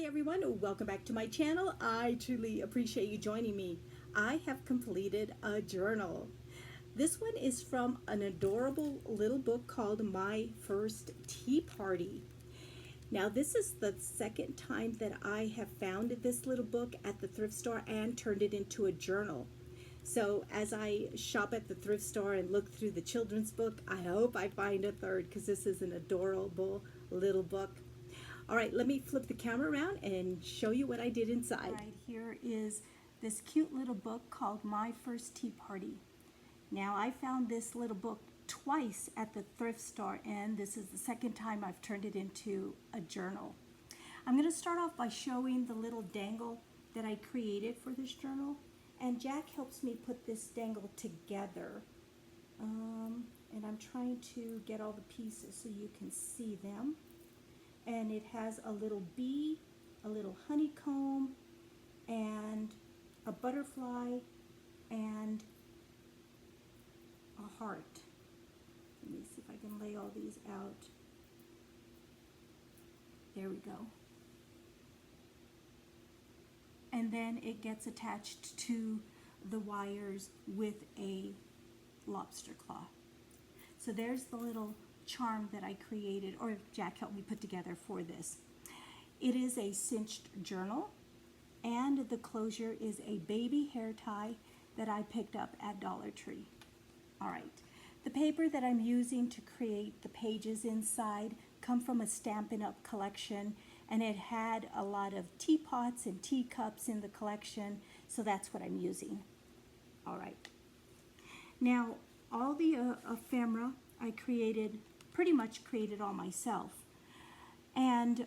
everyone, welcome back to my channel. I truly appreciate you joining me. I have completed a journal. This one is from an adorable little book called My First Tea Party. Now this is the second time that I have found this little book at the thrift store and turned it into a journal. So as I shop at the thrift store and look through the children's book, I hope I find a third because this is an adorable little book. All right, let me flip the camera around and show you what I did inside. All right, here is this cute little book called My First Tea Party. Now, I found this little book twice at the thrift store, and this is the second time I've turned it into a journal. I'm going to start off by showing the little dangle that I created for this journal, and Jack helps me put this dangle together. And I'm trying to get all the pieces so you can see them. And it has a little bee, a little honeycomb, and a butterfly, and a heart. Let me see if I can lay all these out. There we go. And then it gets attached to the wires with a lobster claw. So there's the little charm that I created, or Jack helped me put together for this. It is a cinched journal, and the closure is a baby hair tie that I picked up at Dollar Tree. All right, the paper that I'm using to create the pages inside come from a Stampin' Up! Collection, and it had a lot of teapots and teacups in the collection, so that's what I'm using. All right, now all the ephemera I pretty much created all myself. And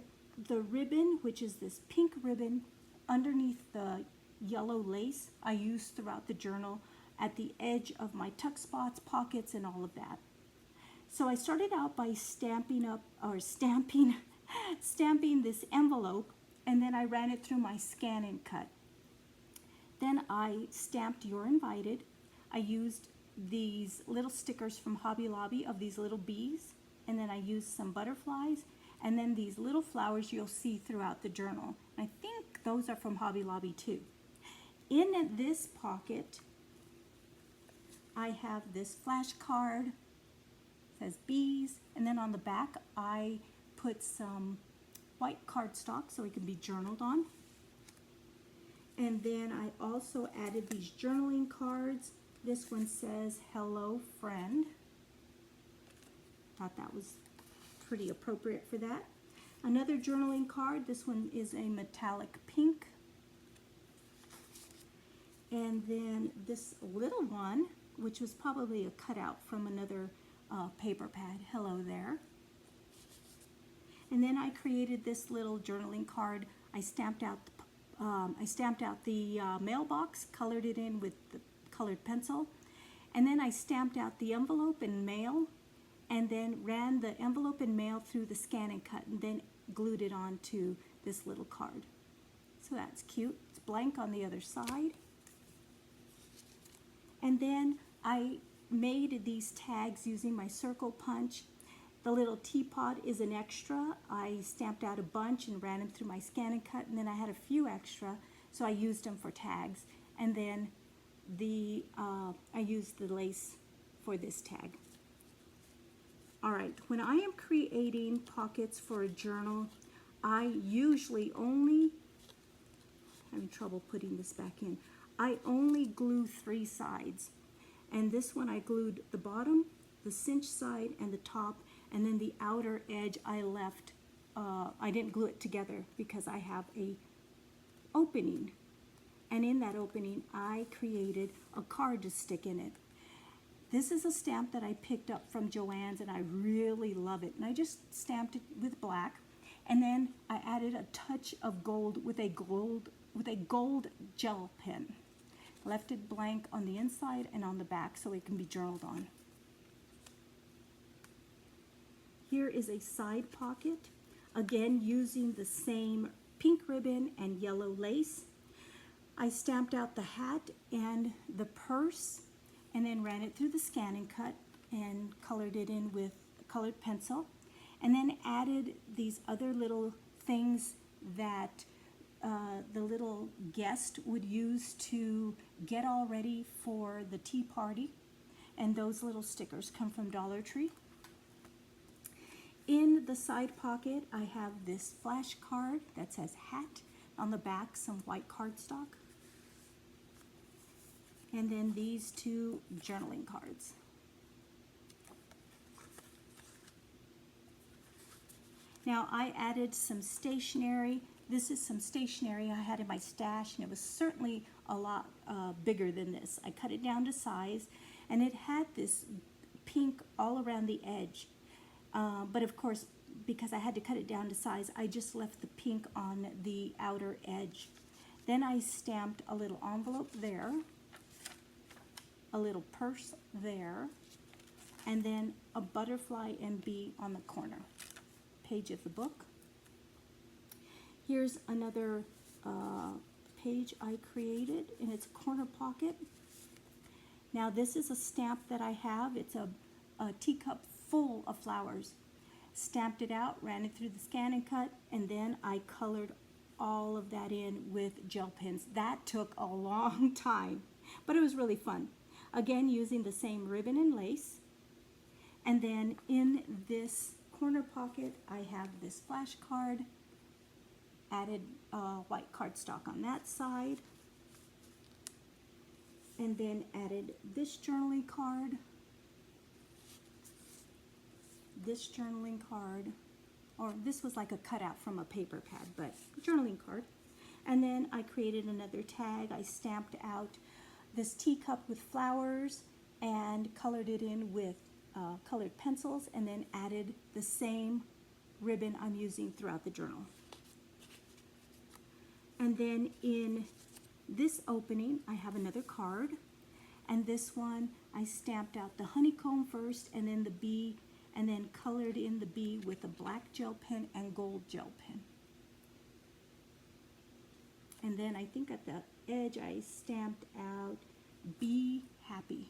the ribbon, which is this pink ribbon underneath the yellow lace, I used throughout the journal at the edge of my tuck spots, pockets, and all of that. So I started out by stamping this envelope, and then I ran it through my Scan and Cut. Then I stamped You're Invited. I used these little stickers from Hobby Lobby of these little bees, and then I used some butterflies, and then these little flowers you'll see throughout the journal. I think those are from Hobby Lobby too. In this pocket, I have this flashcard, it says bees, and then on the back I put some white cardstock so it can be journaled on. And then I also added these journaling cards. This one says, Hello Friend. Thought that was pretty appropriate for that. Another journaling card. This one is a metallic pink. And then this little one, which was probably a cutout from another paper pad. Hello there. And then I created this little journaling card. I stamped out the mailbox, colored it in with the colored pencil, and then I stamped out the envelope and mail, and then ran the envelope and mail through the Scan and Cut, and then glued it onto this little card. So that's cute. It's blank on the other side. And then I made these tags using my circle punch. The little teapot is an extra. I stamped out a bunch and ran them through my Scan and Cut, and then I had a few extra, so I used them for tags. And then I used the lace for this tag. All right, when I am creating pockets for a journal, I usually only, having trouble putting this back in, I only glue 3 sides. And this one I glued the bottom, the cinch side, and the top, and then the outer edge I left, I didn't glue it together because I have a opening. And in that opening, I created a card to stick in it. This is a stamp that I picked up from Joann's, and I really love it. And I just stamped it with black, and then I added a touch of gold with a gold gel pen. Left it blank on the inside and on the back so it can be journaled on. Here is a side pocket, again using the same pink ribbon and yellow lace. I stamped out the hat and the purse, and then ran it through the Scan and Cut and colored it in with a colored pencil, and then added these other little things that the little guest would use to get all ready for the tea party. And those little stickers come from Dollar Tree. In the side pocket, I have this flash card that says hat. On the back, some white cardstock. And then these two journaling cards. Now I added some stationery. This is some stationery I had in my stash, and it was certainly a lot bigger than this. I cut it down to size, and it had this pink all around the edge. But of course, because I had to cut it down to size, I just left the pink on the outer edge. Then I stamped a little envelope there, a little purse there, and then a butterfly and bee on the corner. Page of the book. Here's another page I created, and it's a corner pocket. Now this is a stamp that I have. It's a teacup full of flowers. Stamped it out, ran it through the scan and cut, and then I colored all of that in with gel pens. That took a long time, but it was really fun. Again, using the same ribbon and lace. And then in this corner pocket, I have this flash card, added white cardstock on that side, and then added this journaling card, this journaling card, or this was like a cutout from a paper pad, but journaling card. And then I created another tag. I stamped out this teacup with flowers and colored it in with colored pencils, and then added the same ribbon I'm using throughout the journal. And then in this opening, I have another card, and this one I stamped out the honeycomb first, and then the bee, and then colored in the bee with a black gel pen and gold gel pen. And then I think at the edge I stamped out "Be Happy."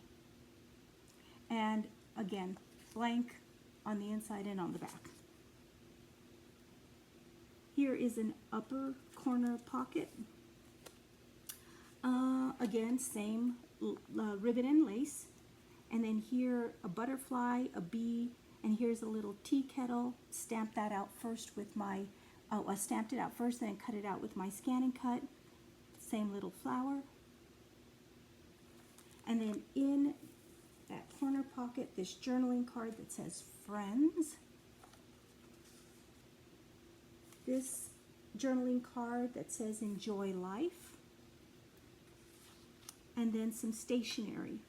And again, blank on the inside and on the back. Here is an upper corner pocket. Again, same ribbon and lace. And then here a butterfly, a bee, and here's a little tea kettle. Stamped that out first with my, I stamped it out first, then cut it out with my scan and cut. Same little flower. And then in that corner pocket, this journaling card that says friends. This journaling card that says enjoy life. And then some stationery.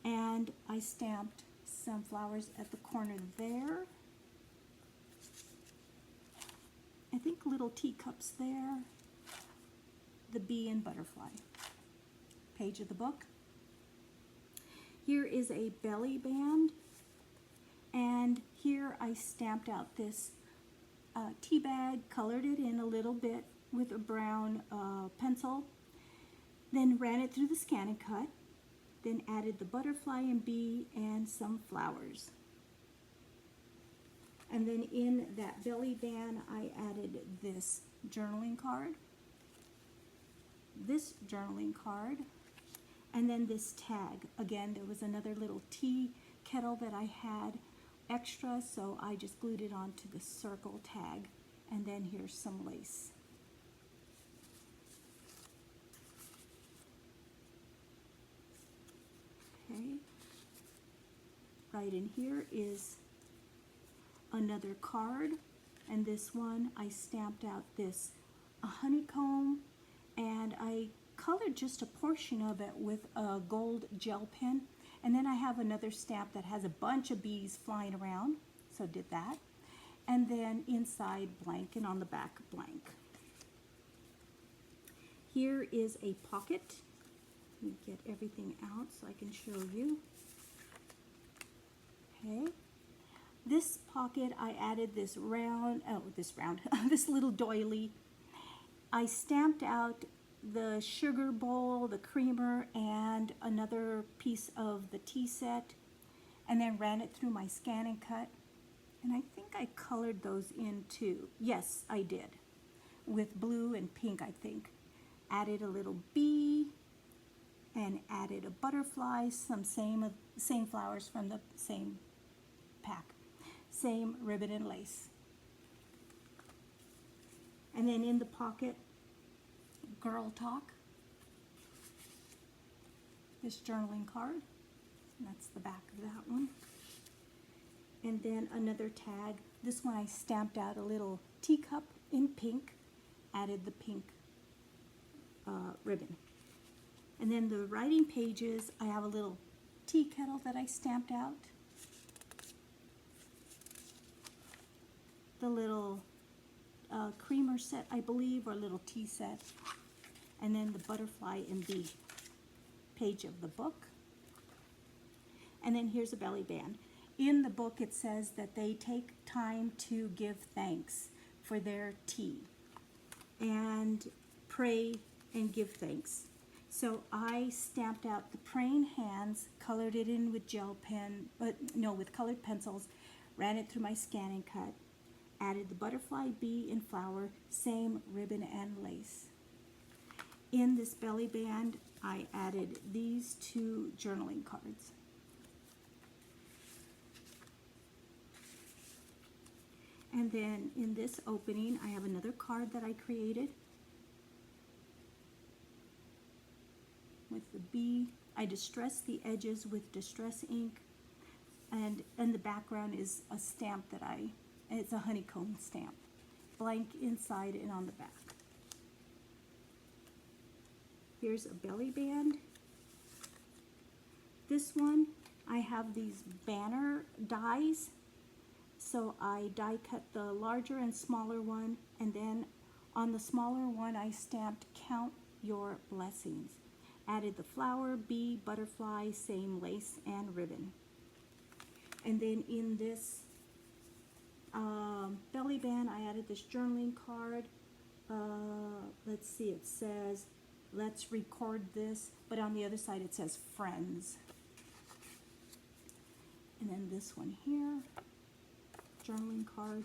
And I stamped some flowers at the corner there. I think little teacups there. The bee and butterfly. Page of the book. Here is a belly band, and here I stamped out this tea bag, colored it in a little bit with a brown pencil, then ran it through the scan and cut, then added the butterfly and bee and some flowers. And then in that belly band, I added this journaling card, this journaling card, and then this tag. Again, there was another little tea kettle that I had extra, so I just glued it onto the circle tag. And then here's some lace. Okay. Right in here is another card, and this one I stamped out this honeycomb, and I colored just a portion of it with a gold gel pen. And then I have another stamp that has a bunch of bees flying around, so did that. And then inside blank, and on the back blank. Here is a pocket. Let me get everything out so I can show you. Okay. This pocket, I added this this little doily. I stamped out the sugar bowl, the creamer, and another piece of the tea set, and then ran it through my scan and cut. And I think I colored those in too. Yes, I did. with blue and pink, I think. Added a little bee and added a butterfly, some same flowers from the same pack. Same ribbon and lace. And then in the pocket, Girl Talk. This journaling card. And that's the back of that one. And then another tag. This one I stamped out a little teacup in pink. Added the pink ribbon. And then the writing pages, I have a little tea kettle that I stamped out. The little creamer set, I believe, or little tea set. And then the butterfly and bee page of the book. And then here's a belly band. In the book it says that they take time to give thanks for their tea and pray and give thanks. So I stamped out the praying hands, colored it in with with colored pencils, ran it through my scan and cut, added the butterfly, bee, and flower, same ribbon and lace. In this belly band, I added these two journaling cards. And then in this opening, I have another card that I created with the bee. I distressed the edges with distress ink, and the background is a stamp it's a honeycomb stamp, blank inside and on the back. Here's a belly band. This one, I have these banner dies. So I die cut the larger and smaller one, and then on the smaller one I stamped Count Your Blessings. Added the flower, bee, butterfly, same lace and ribbon. And then in this belly band I added this journaling card. Let's see, it says, let's record this, but on the other side it says friends. And then this one here, journaling card.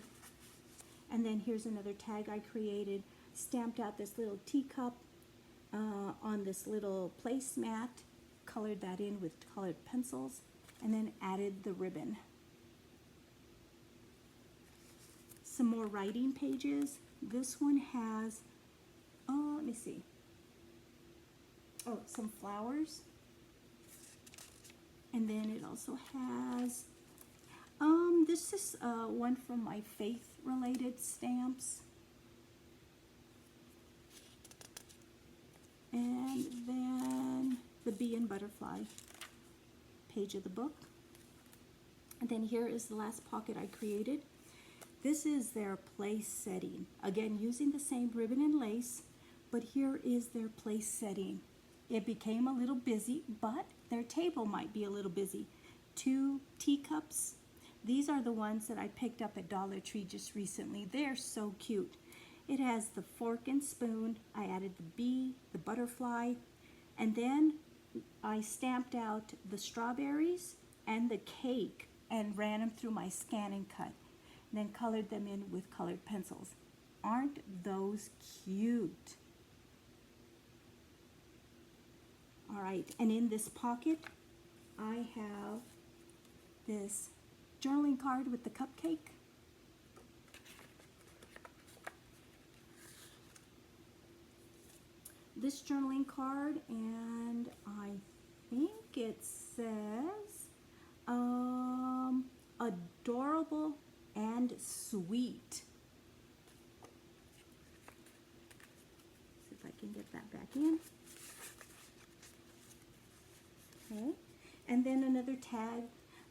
And then here's another tag I created, stamped out this little teacup on this little placemat, colored that in with colored pencils, and then added the ribbon. Some more writing pages. This one has, let me see, some flowers. And then it also has, this is one from my faith-related stamps. And then the bee and butterfly page of the book. And then here is the last pocket I created. This is their place setting. Again, using the same ribbon and lace, but here is their place setting. It became a little busy, but their table might be a little busy. 2 teacups. These are the ones that I picked up at Dollar Tree just recently. They're so cute. It has the fork and spoon. I added the bee, the butterfly, and then I stamped out the strawberries and the cake and ran them through my scan and cut. And then colored them in with colored pencils. Aren't those cute? All right, and in this pocket, I have this journaling card with the cupcake. This journaling card, and I think it says, adorable and sweet. See if I can get that back in. Okay, and then another tag.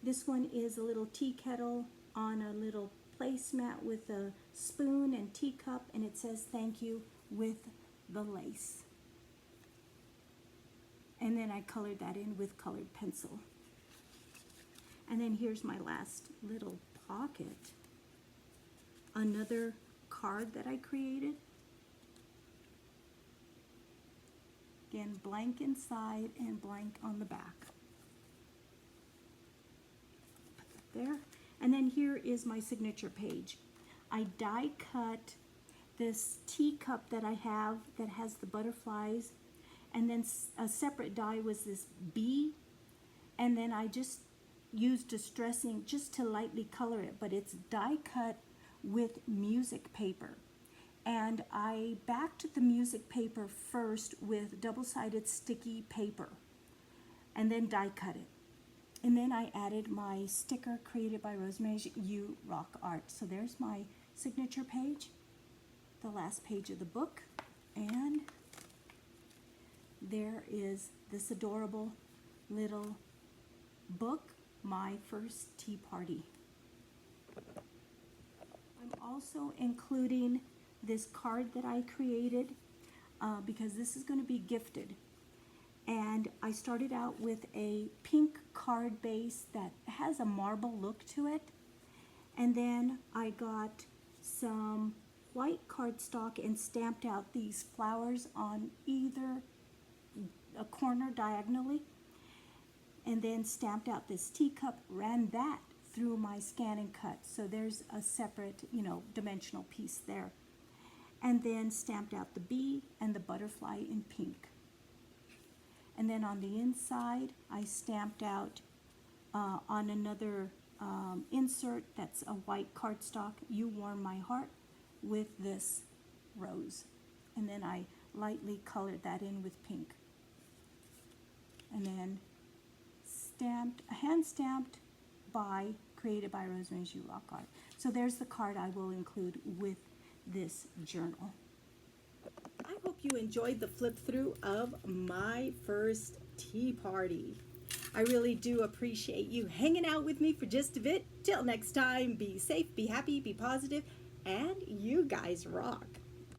This one is a little tea kettle on a little placemat with a spoon and teacup, and it says thank you with the lace. And then I colored that in with colored pencil. And then here's my last little pocket. Another card that I created. Again, blank inside and blank on the back. Put that there. And then here is my signature page. I die cut this teacup that I have that has the butterflies, and then a separate die was this bee, and then I just used distressing just to lightly color it, but it's die cut with music paper. And I backed the music paper first with double-sided sticky paper and then die cut it. And then I added my sticker created by Rosemary's You Rock Art. So there's my signature page, the last page of the book, and there is this adorable little book, My First Tea Party. I'm also including this card that I created because this is going to be gifted. And I started out with a pink card base that has a marble look to it. And then I got some white cardstock and stamped out these flowers on either a corner diagonally. And then stamped out this teacup, ran that through my scan and cut. So there's a separate, dimensional piece there. And then stamped out the bee and the butterfly in pink. And then on the inside, I stamped out on another insert that's a white cardstock, You Warm My Heart, with this rose. And then I lightly colored that in with pink. And then hand stamped by, created by Rosemary's You Rock Art. So there's the card I will include with this journal. I hope you enjoyed the flip through of My First Tea Party. I really do appreciate you hanging out with me for just a bit. Till next time, be safe, be happy, be positive, and you guys rock.